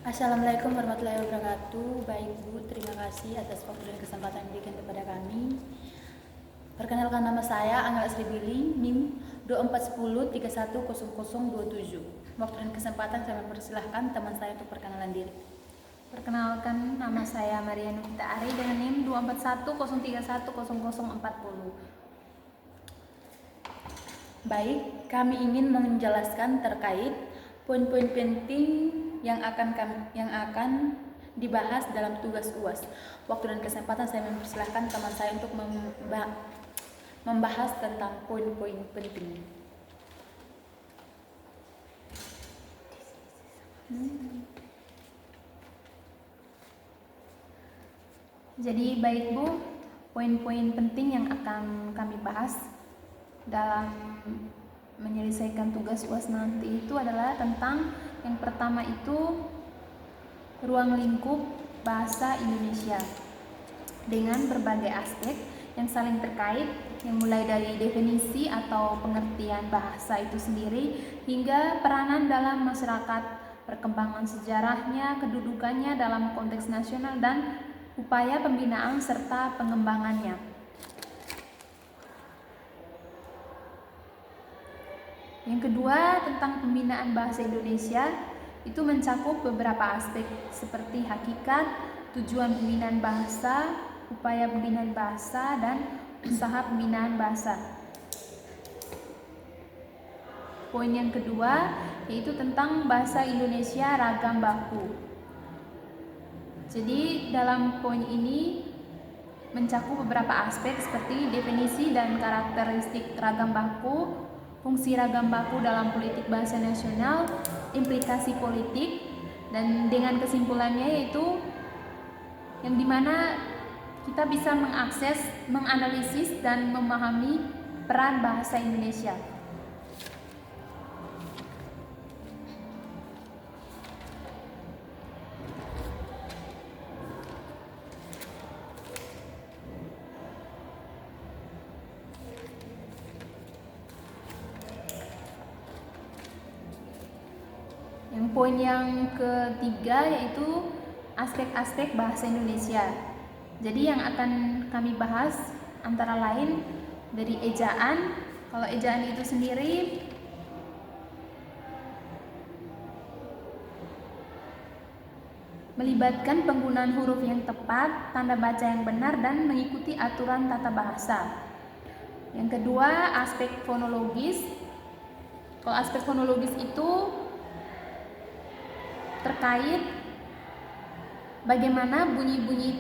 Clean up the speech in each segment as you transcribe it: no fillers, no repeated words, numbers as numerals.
Assalamualaikum warahmatullahi wabarakatuh. Baik Bu, terima kasih atas waktu dan kesempatan yang diberikan kepada kami. Perkenalkan, nama saya Angel Asribili, NIM 2410310027. Waktu dan kesempatan saya mempersilahkan teman saya untuk perkenalan diri. Perkenalkan, nama saya Maria Nukita Ari dengan NIM 2410310040. Baik, kami ingin menjelaskan terkait poin-poin penting yang akan dibahas dalam tugas UAS. Waktu dan kesempatan saya mempersilahkan teman saya untuk membahas tentang poin-poin penting. Jadi baik Bu, poin-poin penting yang akan kami bahas dalam menyelesaikan tugas UAS nanti itu adalah tentang yang pertama itu ruang lingkup bahasa Indonesia dengan berbagai aspek yang saling terkait, yang mulai dari definisi atau pengertian bahasa itu sendiri hingga peranan dalam masyarakat, perkembangan sejarahnya, kedudukannya dalam konteks nasional, dan upaya pembinaan serta pengembangannya. Yang kedua, tentang pembinaan bahasa Indonesia itu mencakup beberapa aspek seperti hakikat, tujuan pembinaan bahasa, upaya pembinaan bahasa, dan usaha pembinaan bahasa. Poin yang kedua yaitu tentang bahasa Indonesia ragam baku. Jadi dalam poin ini mencakup beberapa aspek seperti definisi dan karakteristik ragam baku, fungsi ragam baku dalam politik bahasa nasional, implikasi politik, dan dengan kesimpulannya yaitu yang dimana kita bisa mengakses, menganalisis, dan memahami peran bahasa Indonesia. Yang poin yang ketiga yaitu aspek-aspek bahasa Indonesia. Jadi yang akan kami bahas antara lain dari ejaan. Kalau ejaan itu sendiri melibatkan penggunaan huruf yang tepat, tanda baca yang benar, dan mengikuti aturan tata bahasa. Yang kedua, aspek fonologis. Kalau aspek fonologis itu terkait bagaimana bunyi-bunyi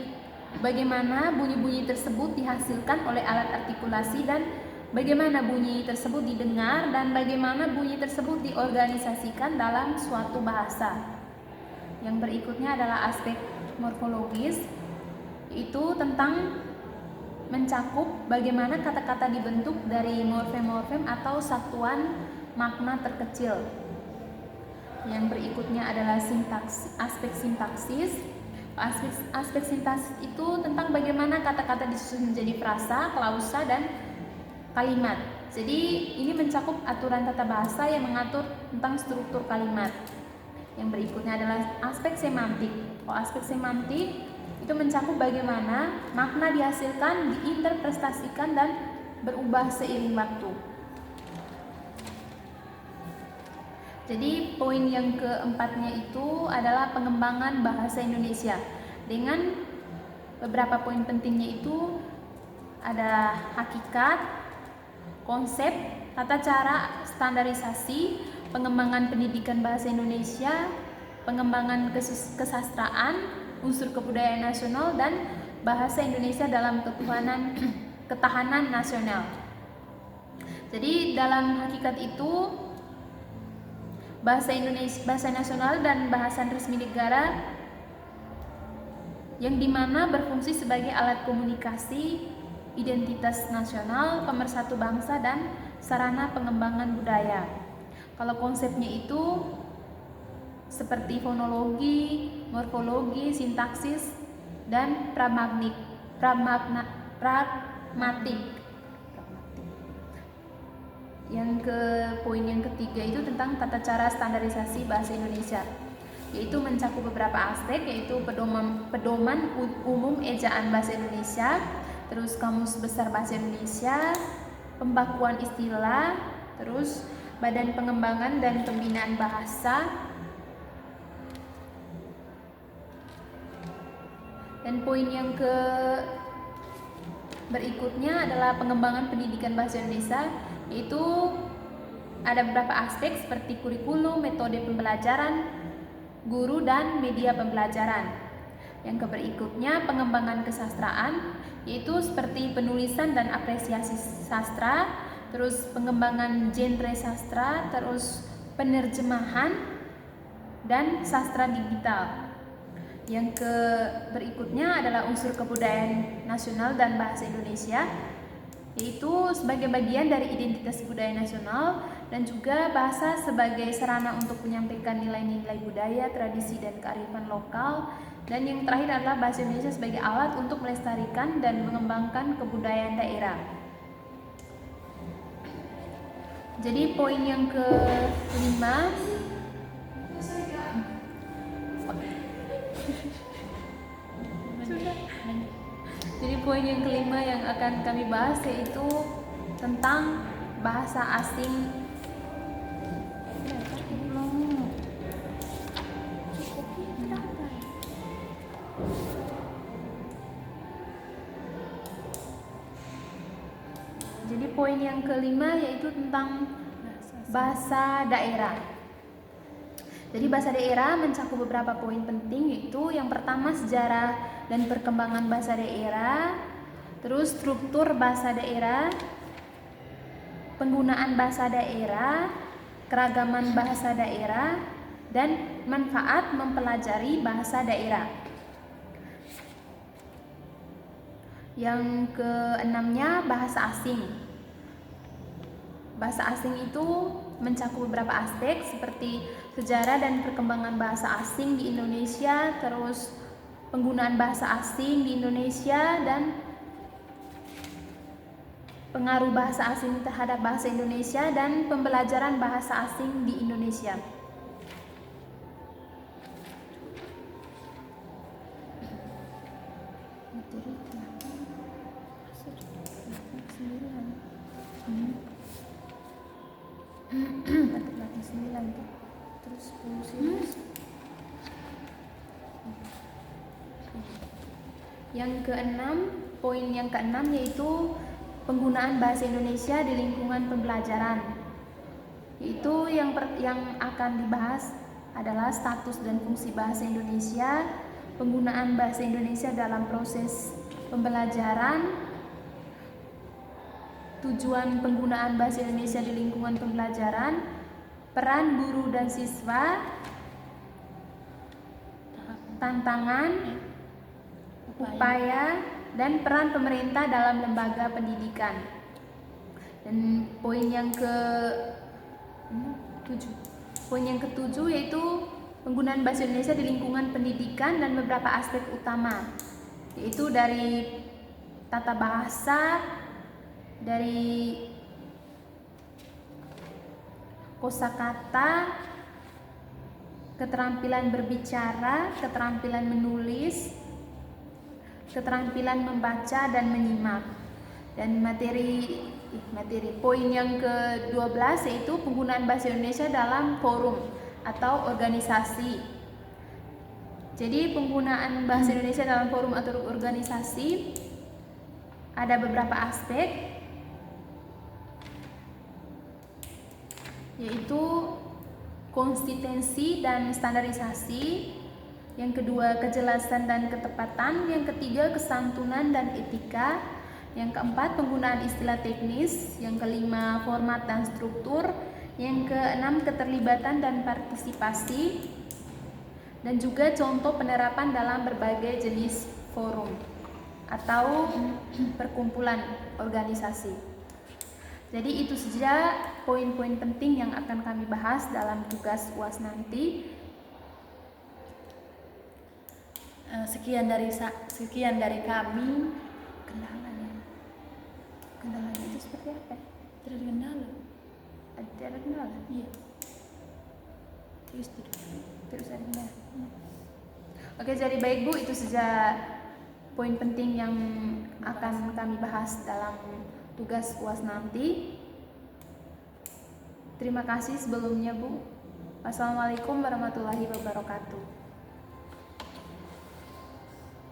tersebut dihasilkan oleh alat artikulasi, dan bagaimana bunyi tersebut didengar, dan bagaimana bunyi tersebut diorganisasikan dalam suatu bahasa. Yang berikutnya adalah aspek morfologis, itu tentang mencakup bagaimana kata-kata dibentuk dari morfem-morfem atau satuan makna terkecil. Yang berikutnya adalah aspek sintaksis. Aspek sintaksis itu tentang bagaimana kata-kata disusun menjadi frasa, klausa, dan kalimat. Jadi ini mencakup aturan tata bahasa yang mengatur tentang struktur kalimat. Yang berikutnya adalah aspek semantik. Aspek semantik itu mencakup bagaimana makna dihasilkan, diinterpretasikan, dan berubah seiring waktu. Jadi poin yang keempatnya itu adalah pengembangan bahasa Indonesia. Dengan beberapa poin pentingnya itu ada hakikat, konsep, tata cara, standarisasi, pengembangan pendidikan bahasa Indonesia, pengembangan kesastraan, unsur kebudayaan nasional, dan bahasa Indonesia dalam ketahanan nasional. Jadi dalam hakikat itu bahasa Indonesia, bahasa nasional dan bahasa resmi negara yang dimana berfungsi sebagai alat komunikasi, identitas nasional, pemersatu bangsa, dan sarana pengembangan budaya. Kalau konsepnya itu seperti fonologi, morfologi, sintaksis, dan pragmatik. Yang ke poin yang ketiga itu tentang tata cara standarisasi bahasa Indonesia. yaitu mencakup beberapa aspek, yaitu pedoman umum ejaan bahasa Indonesia, terus kamus besar bahasa Indonesia, pembakuan istilah, terus badan pengembangan dan pembinaan bahasa, dan poin yang berikutnya adalah pengembangan pendidikan bahasa Indonesia, yaitu ada beberapa aspek seperti kurikulum, metode pembelajaran, guru, dan media pembelajaran. Yang berikutnya pengembangan kesastraan, yaitu seperti penulisan dan apresiasi sastra, terus pengembangan genre sastra, terus penerjemahan, dan sastra digital. Yang berikutnya adalah unsur kebudayaan nasional dan bahasa Indonesia, yaitu sebagai bagian dari identitas budaya nasional, dan juga bahasa sebagai sarana untuk menyampaikan nilai-nilai budaya, tradisi, dan kearifan lokal. Dan yang terakhir adalah bahasa Indonesia sebagai alat untuk melestarikan dan mengembangkan kebudayaan daerah. Jadi poin yang kelima, jadi poin yang kelima yang akan kami bahas yaitu tentang bahasa asing. Jadi poin yang kelima yaitu tentang bahasa daerah. Jadi bahasa daerah mencakup beberapa poin penting, yaitu yang pertama sejarah dan perkembangan bahasa daerah, terus struktur bahasa daerah, penggunaan bahasa daerah, keragaman bahasa daerah, dan manfaat mempelajari bahasa daerah. Yang keenamnya bahasa asing. Bahasa asing itu mencakup beberapa aspek seperti sejarah dan perkembangan bahasa asing di Indonesia, terus penggunaan bahasa asing di Indonesia, dan pengaruh bahasa asing terhadap bahasa Indonesia, dan pembelajaran bahasa asing di Indonesia. Terus yang keenam, poin yang keenam yaitu penggunaan bahasa Indonesia di lingkungan pembelajaran. Yaitu yang akan dibahas adalah status dan fungsi bahasa Indonesia, penggunaan bahasa Indonesia dalam proses pembelajaran, tujuan penggunaan bahasa Indonesia di lingkungan pembelajaran, peran guru dan siswa, tantangan, upaya, dan peran pemerintah dalam lembaga pendidikan. Dan poin yang ketujuh yaitu penggunaan bahasa Indonesia di lingkungan pendidikan dan beberapa aspek utama, yaitu dari tata bahasa, dari kosakata, keterampilan berbicara, keterampilan menulis, keterampilan membaca dan menyimak. Dan materi poin yang ke-12 yaitu penggunaan bahasa Indonesia dalam forum atau organisasi. Jadi penggunaan bahasa Indonesia dalam forum atau organisasi ada beberapa aspek, yaitu konsistensi dan standarisasi, yang kedua kejelasan dan ketepatan, yang ketiga kesantunan dan etika, yang keempat penggunaan istilah teknis, yang kelima format dan struktur, yang keenam keterlibatan dan partisipasi, dan juga contoh penerapan dalam berbagai jenis forum atau perkumpulan organisasi. Jadi itu saja poin-poin penting yang akan kami bahas dalam tugas UAS nanti. Sekian dari kami. Kendalanya itu seperti apa? Tidak ada kendala. Ada kendala? Iya. Terus ada kendala. Oke, jadi baik Bu, itu saja poin penting yang akan kami bahas dalam tugas UAS nanti. Terima kasih sebelumnya Bu. Wassalamualaikum warahmatullahi wabarakatuh.